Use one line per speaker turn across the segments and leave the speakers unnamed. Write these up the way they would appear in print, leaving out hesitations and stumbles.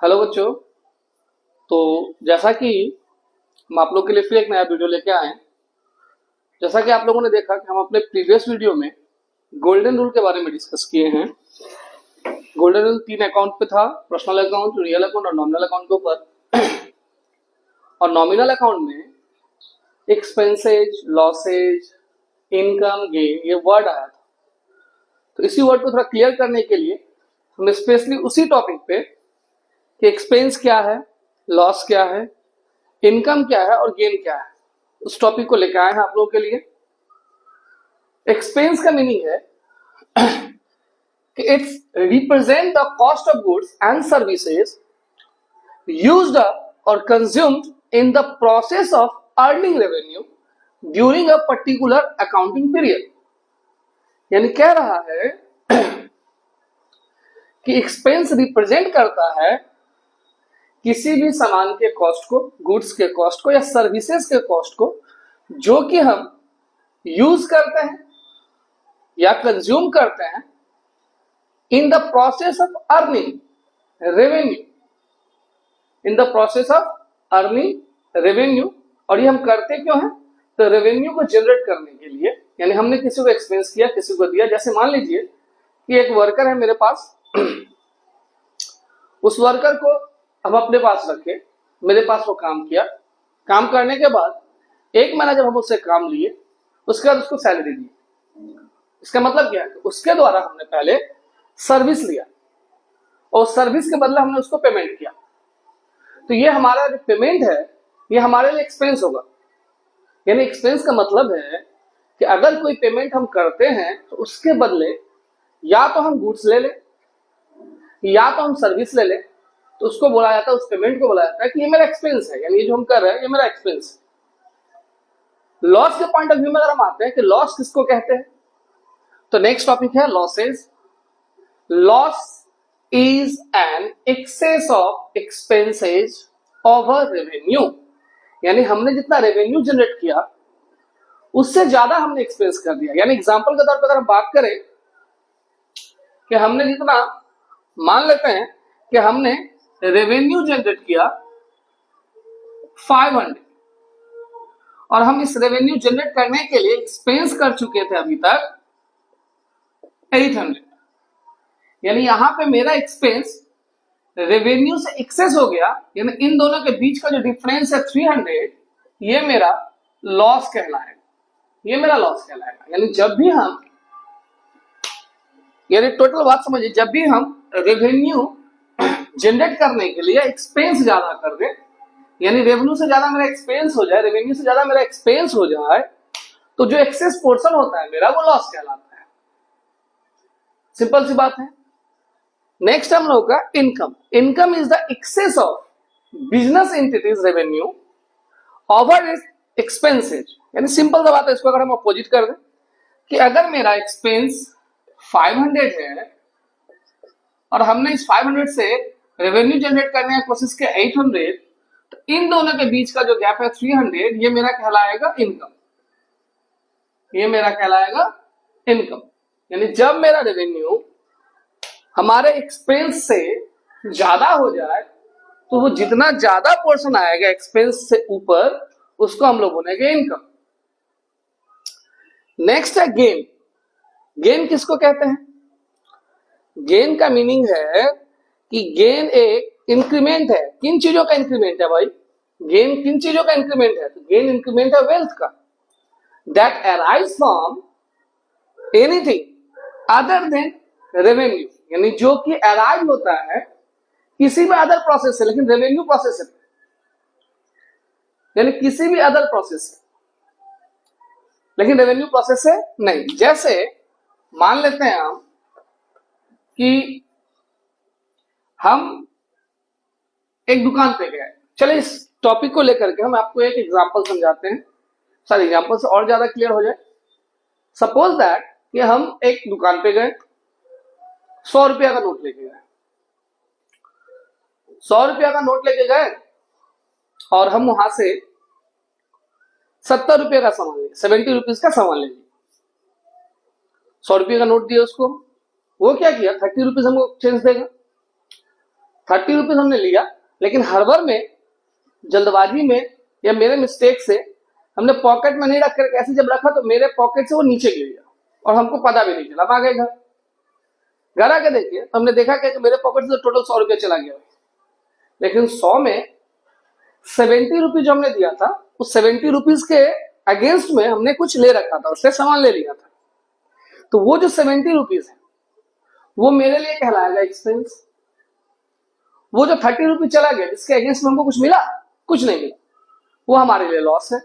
Hello बच्चों। तो जैसा कि हम आप लोग के लिए फिर एक नया वीडियो लेके आए हैं। जैसा कि आप लोगों ने देखा कि हम अपने प्रीवियस वीडियो में गोल्डन रूल के बारे में डिस्कस किए हैं। गोल्डन रूल 3 अकाउंट पे था, पर्सनल अकाउंट, रियल अकाउंट और नॉमिनल अकाउंट के ऊपर। और नॉमिनल अकाउंट में एक्सपेंसेज, लॉसेज, इनकम, गेन ये वर्ड आया था। तो इसी वर्ड को थोड़ा क्लियर करने के लिए हम स्पेशली उसी टॉपिक पे कि एक्सपेंस क्या है, लॉस क्या है, इनकम क्या है और गेन क्या है, उस टॉपिक को लेकर आए हैं आप लोगों के लिए। एक्सपेंस का मीनिंग है कि it's represent the cost of goods and services used और consumed in the process of earning revenue during a particular accounting period. यानी कह रहा है कि एक्सपेंस रिप्रेजेंट करता है किसी भी सामान के कॉस्ट को, गुड्स के कॉस्ट को या सर्विसेज के कॉस्ट को जो कि हम यूज करते हैं या कंज्यूम करते हैं इन the process of earning revenue, in the process of earning revenue. और ये हम करते क्यों हैं? तो रेवेन्यू को जनरेट करने के लिए। यानी हमने किसी को एक्सपेंस किया, किसी को दिया। जैसे मान लीजिए कि एक वर्कर है मेरे पास, उस वर्कर को हम अपने पास रखे, मेरे पास वो काम किया, काम करने के बाद एक महीना जब हम उससे काम लिए, उसके बाद उसको सैलरी दी। इसका मतलब क्या है? उसके द्वारा हमने पहले सर्विस लिया और सर्विस के बदले हमने उसको पेमेंट किया। तो ये हमारा जो पेमेंट है ये हमारे लिए एक्सपेंस होगा। यानी एक्सपेंस का मतलब है कि अगर कोई पेमेंट हम करते हैं तो उसके बदले या तो हम गुड्स ले लें या तो हम सर्विस ले लें, तो उसको बोला जाता है, उस पेमेंट को बोला जाता है कि ये मेरा एक्सपेंस है। यानी ये जो हम कर रहे हैं ये मेरा एक्सपेंस है। लॉस के पॉइंट ऑफ व्यू में अगर हम आते हैं कि लॉस किसको कहते हैं, तो नेक्स्ट टॉपिक है losses. Loss is an excess of expenses over revenue. यानी हमने जितना रेवेन्यू जनरेट किया उससे ज्यादा हमने एक्सपेंस कर दिया। यानी एग्जांपल के तौर पर अगर हम बात करें कि हमने जितना, मान लेते हैं कि हमने रेवेन्यू जनरेट किया 500 और हम इस रेवेन्यू जनरेट करने के लिए एक्सपेंस कर चुके थे अभी तक 800। यानी यहां पे मेरा एक्सपेंस रेवेन्यू से एक्सेस हो गया। यानी इन दोनों के बीच का जो डिफरेंस है 300, ये मेरा लॉस कहलाएगा। ये मेरा लॉस कहलाएगा। यानी जब भी हम, यानी टोटल बात समझिए, जब भी हम रेवेन्यू जनरेट करने के लिए एक्सपेंस ज्यादा कर दे, यानी रेवेन्यू से ज्यादा मेरा एक्सपेंस हो जाए, रेवेन्यू से ज्यादा मेरा एक्सपेंस हो जाए, तो जो एक्सेस पोर्शन होता है मेरा वो लॉस कहलाता है। सिंपल सी बात है। नेक्स्ट हम लोग का income. Income is the excess of business entities revenue over expenses. यानी सिंपल सा बात है, इसको अगर हम अपोजिट कर दें कि अगर मेरा एक्सपेंस 500 है और हमने इस 500 से रेवेन्यू जनरेट करने की कोशिश किया 800, तो इन दोनों के बीच का जो गैप है 300, ये मेरा कहलाएगा इनकम। ये मेरा कहलाएगा इनकम। यानी जब मेरा रेवेन्यू हमारे एक्सपेंस से ज्यादा हो जाए तो वो जितना ज्यादा पोर्शन आएगा एक्सपेंस से ऊपर, उसको हम लोग बोलेंगे इनकम। नेक्स्ट है गेन। गेन किसको कहते हैं? गेन का मीनिंग है कि गेन एक इंक्रीमेंट है। किन चीजों का इंक्रीमेंट है भाई? गेन किन चीजों का इंक्रीमेंट है? तो गेन इंक्रीमेंट है वेल्थ का, that arise from anything other than revenue. यानी जो कि अराइज होता है किसी भी अदर प्रोसेस से, लेकिन रेवेन्यू प्रोसेस से, यानी किसी भी अदर प्रोसेस से, लेकिन रेवेन्यू प्रोसेस से नहीं। जैसे मान लेते हैं हम कि हम एक दुकान पे गए। चलिए इस टॉपिक को लेकर के हम आपको एक एग्जांपल समझाते हैं, सर एग्जांपल से और ज्यादा क्लियर हो जाए। सपोज दैट कि हम एक दुकान पे गए, 100 रुपया का नोट लेके गए। 100 रुपया का नोट लेके गए और हम वहां से 70 रुपये का सामान ले, 70 रुपीज का सामान ले लिया। 100 रुपये का नोट दिया उसको, वो क्या किया, 30 रुपीज हमको चेंज देगा। 30 रुपीज हमने लिया, लेकिन हड़बड़ में, जल्दबाजी में या मेरे मिस्टेक से हमने पॉकेट में नहीं रख कर ऐसे जब रखा तो मेरे पॉकेट से वो नीचे गिर गया और हमको पता भी नहीं चला। हम आ गए घर आके देखिए तो हमने देखा कि मेरे पॉकेट से टोटल 100 रुपया चला गया, लेकिन 100 में 70 रुपीज जो हमने दिया था उस 70 रुपीज के अगेंस्ट में हमने कुछ ले रखा था, उससे सामान ले लिया था। तो वो जो 70 रुपीज है वो मेरे लिए कहलाएगा एक्सपेंस। वो जो 30 रुपीज चला गया जिसके अगेंस्ट में हमको कुछ मिला, कुछ नहीं मिला, वो हमारे लिए लॉस है।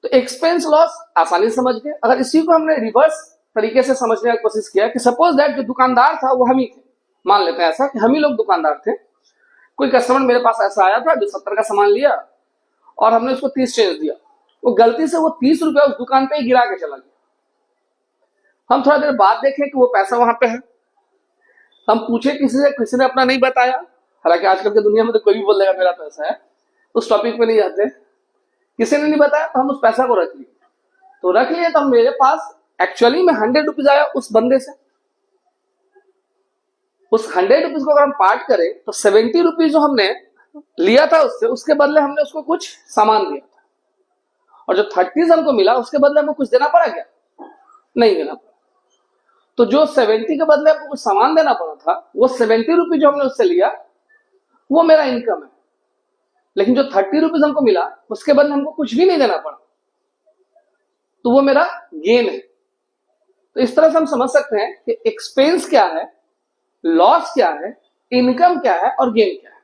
तो एक्सपेंस लॉस आसानी से समझ गए। अगर इसी को हमने रिवर्स तरीके से समझने की कोशिश किया कि सपोज दैट जो दुकानदार था वो हम ही थे, मान लेते हैं ऐसा कि हम ही लोग दुकानदार थे। कोई कस्टमर मेरे पास ऐसा आया था जो 70 का सामान लिया और हमने उसको 30 चेंज दिया, वो गलती से वो 30 रुपया उस दुकान पे ही गिरा के चला गया। हम थोड़ा देर बाद देखें कि वो पैसा वहां पे है, हम पूछे किसी से, किसी ने अपना नहीं बताया। हालांकि आजकल की दुनिया में तो कोई भी बोल देगा मेरा पैसा है, उस टॉपिक पे नहीं जाते। किसी ने नहीं बताया तो हम उस पैसा को रख लिए। तो रख लिए तो मेरे पास एक्चुअली में 100 रुपीज आया उस बंदे से। उस 100 रुपीज को अगर हम पार्ट करें तो 70 रुपीज जो हमने लिया था उससे, उसके बदले हमने उसको कुछ सामान दिया था, और जो 30 हमको मिला उसके बदले हमको कुछ देना पड़ा क्या? नहीं देना पड़ा। तो जो 70 के बदले हमको कुछ सामान देना पड़ा था, वो 70 रुपीज जो हमने उससे लिया वो मेरा इनकम है। लेकिन जो 30 रुपीज हमको मिला उसके बदले हमको कुछ भी नहीं देना पड़ा, तो वो मेरा गेन है। तो इस तरह से हम समझ सकते हैं कि एक्सपेंस क्या है, लॉस क्या है, इनकम क्या है और गेन क्या है।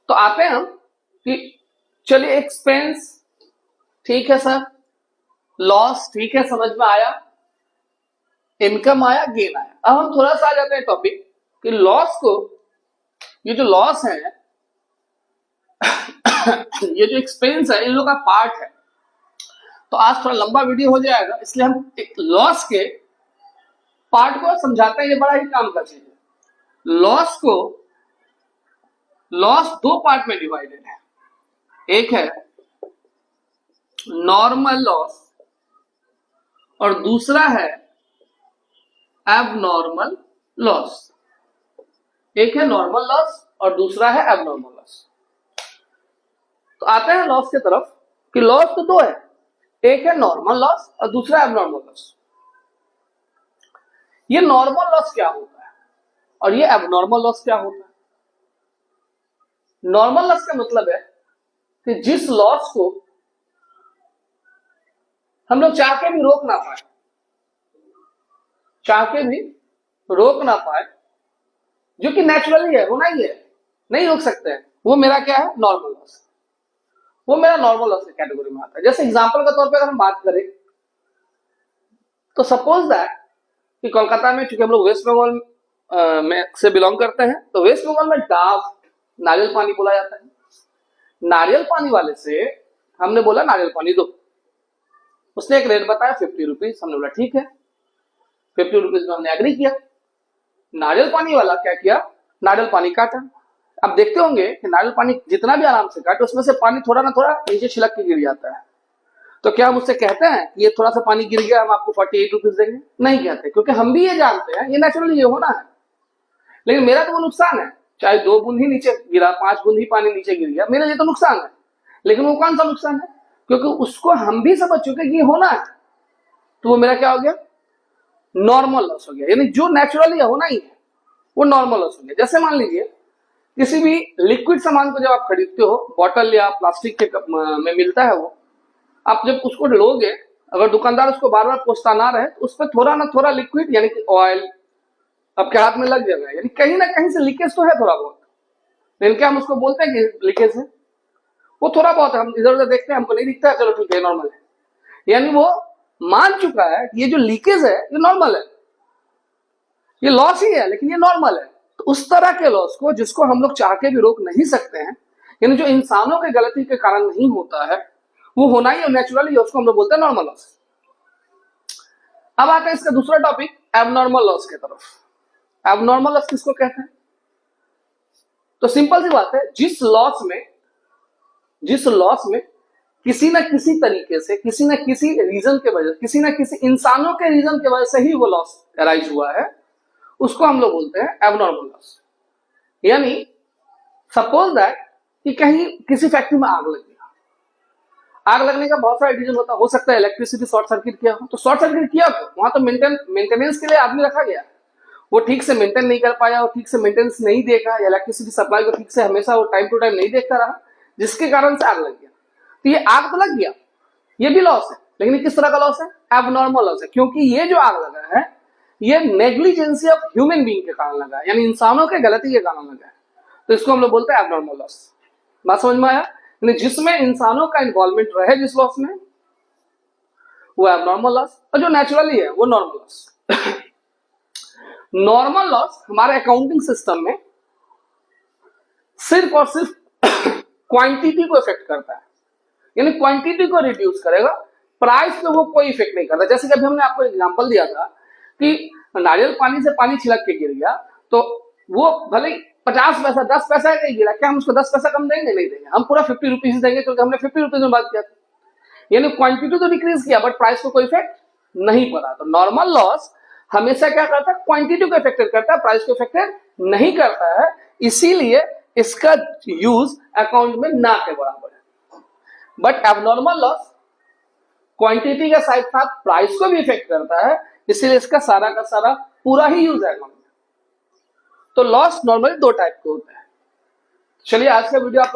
तो आते हैं हम कि चलिए एक्सपेंस ठीक है सर, लॉस ठीक है, समझ में आया, इनकम आया, गेन आया। अब हम थोड़ा सा आ जाते हैं टॉपिक कि लॉस को, ये जो लॉस है ये जो एक्सपेंस है, इन लोगों का पार्ट है। तो आज थोड़ा लंबा वीडियो हो जाएगा, इसलिए हम एक लॉस के पार्ट को समझाते हैं। ये बड़ा ही काम का चीज है। लॉस दो पार्ट में डिवाइडेड है। एक है नॉर्मल लॉस और दूसरा है एबनॉर्मल लॉस। एक है नॉर्मल लॉस और दूसरा है एबनॉर्मल लॉस। तो आते हैं लॉस की तरफ कि लॉस तो दो है, एक है नॉर्मल लॉस और दूसरा एबनॉर्मल लॉस। ये नॉर्मल लॉस क्या होता है और ये एबनॉर्मल लॉस क्या होता है? नॉर्मल लॉस का मतलब है कि जिस लॉस को हम लोग चाह के भी रोक ना पाए, जो कि नेचुरली है, होना ही है, नहीं रोक सकते हैं, वो मेरा क्या है? Normal loss. वो मेरा नॉर्मल लॉस की कैटेगरी में आता है। जैसे एग्जांपल के तौर पे अगर हम बात करें तो सपोज दैट कि कोलकाता में, चूंकि हम लोग वेस्ट बंगाल में से बिलोंग करते हैं, तो वेस्ट बंगाल में डाव नारियल पानी बोला जाता है। नारियल पानी वाले से हमने बोला नारियल पानी दो, उसने एक रेट बताया 50 रुपीज। हमने बोला ठीक है, 50 रुपीज में हमने एग्री किया। नारियल पानी वाला क्या किया? नारियल पानी काटा। अब देखते होंगे कि नारियल पानी जितना भी आराम से काटे उसमें से पानी थोड़ा ना थोड़ा नीचे छिलक के गिर जाता है। तो क्या हम उससे कहते हैं कि ये थोड़ा सा पानी गिर गया, हम आपको 48 रुपीज देंगे? नहीं कहते, क्योंकि हम भी ये जानते हैं ये नेचुरली ये होना है। लेकिन मेरा तो वो नुकसान है, चाहे 2 बूंद ही नीचे गिरा, 5 बूंद ही पानी नीचे गिर गया, मेरे लिए तो नुकसान है। लेकिन वो कौन सा नुकसान है? क्योंकि उसको हम भी समझ चुके कि ये होना है, तो वो मेरा क्या हो गया? नॉर्मल लॉस हो गया। यानी जो नेचुरली होना ही है वो नॉर्मल लॉस हो गया। जैसे मान लीजिए किसी भी लिक्विड सामान को जब आप खरीदते हो, बॉटल या प्लास्टिक के कप में मिलता है, वो आप जब उसको लोगे, अगर दुकानदार उसको बार बार पोंछता ना रहे तो उस पर थोड़ा ना थोड़ा लिक्विड यानी कि ऑयल आपके हाथ में लग जाएगा। यानी कहीं ना कहीं से लीकेज तो है थोड़ा बहुत, लेकिन क्या हम उसको बोलते हैं कि लीकेज है? वो थोड़ा बहुत है, हम इधर उधर देखते हैं, हमको नहीं दिखता है, चलो ठीक है नॉर्मल है। यानी वो मान चुका है कि ये जो लीकेज है ये नॉर्मल है, ये लॉस ही है लेकिन ये नॉर्मल है। तो उस तरह के लॉस को, जिसको हम लोग चाह के भी रोक नहीं सकते हैं, यानी जो इंसानों के गलती के कारण नहीं होता है, वो होना ही नेचुरली, उसको हम लोग बोलते हैं नॉर्मल लॉस। अब आते हैं इसका दूसरा टॉपिक, एबनॉर्मल लॉस की तरफ। एबनॉर्मल लॉस किसको कहते हैं? तो सिंपल सी बात है, जिस लॉस में किसी न किसी तरीके से, किसी न किसी रीजन के वजह, किसी न किसी इंसानों के रीजन के वजह से ही वो लॉस अराइज हुआ है, उसको हम लोग बोलते हैं एबनॉर्मल लॉस। यानी सपोज दैट कि कहीं किसी फैक्ट्री में आग लग गया, आग लगने का बहुत सारा रीजन होता है, हो सकता है इलेक्ट्रिसिटी शॉर्ट सर्किट किया हो, तो शॉर्ट सर्किट किया तो वहां तो मेंटेनेंस के लिए आदमी रखा गया, वो ठीक से मेंटेन नहीं कर पाया, वो ठीक से मेंटेनेंस नहीं देखा, या इलेक्ट्रिसिटी सप्लाई को ठीक से हमेशा वो टाइम टू टाइम नहीं देखता रहा, जिसके कारण से आग लग गया। तो ये आग तो लग गया, ये भी लॉस है, लेकिन ये किस तरह का लॉस है? एबनॉर्मल लॉस है, क्योंकि ये जो आग लगा है ये नेग्लिजेंसी ऑफ ह्यूमन बीइंग के कारण लगा है, यानी इंसानों के गलती के कारण लगा है, तो इसको हम लोग बोलते हैं एबनॉर्मल लॉस। बात समझ में आया? यानी जिसमें इंसानों का इन्वॉल्वमेंट रहे जिस लॉस में, वो एबनॉर्मल लॉस, और जो नेचुरली है वो नॉर्मल लॉस। नॉर्मल लॉस हमारे अकाउंटिंग सिस्टम में सिर्फ और सिर्फ क्वांटिटी को इफेक्ट करता है, यानी क्वांटिटी को रिड्यूस करेगा, प्राइस पे वो कोई इफेक्ट नहीं करता। जैसे कि अभी हमने आपको एग्जांपल दिया था कि नारियल पानी से पानी छिलक के गिर गया, तो वो भले 50 पैसा 10 पैसा नहीं गिरा, क्या हम उसको 10 पैसा कम देंगे? नहीं देंगे, हम पूरा 50 रुपीज देंगे, क्योंकि हमने 50 रुपीज में बात किया था। यानी क्वांटिटी तो डिक्रीज किया बट प्राइस को कोई इफेक्ट नहीं पड़ा। तो नॉर्मल लॉस हमेशा क्या करता है? क्वांटिटी को इफेक्टेड करता है, प्राइस को इफेक्टेड नहीं करता है, इसीलिए इसका यूज अकाउंट में ना के बराबर है। बट एबनॉर्मल लॉस क्वांटिटी के साथ साथ प्राइस को भी इफेक्ट करता है, इसीलिए इसका सारा का सारा पूरा ही यूज है अकाउंट में। तो लॉस नॉर्मली दो टाइप के होते हैं। चलिए आज का वीडियो आप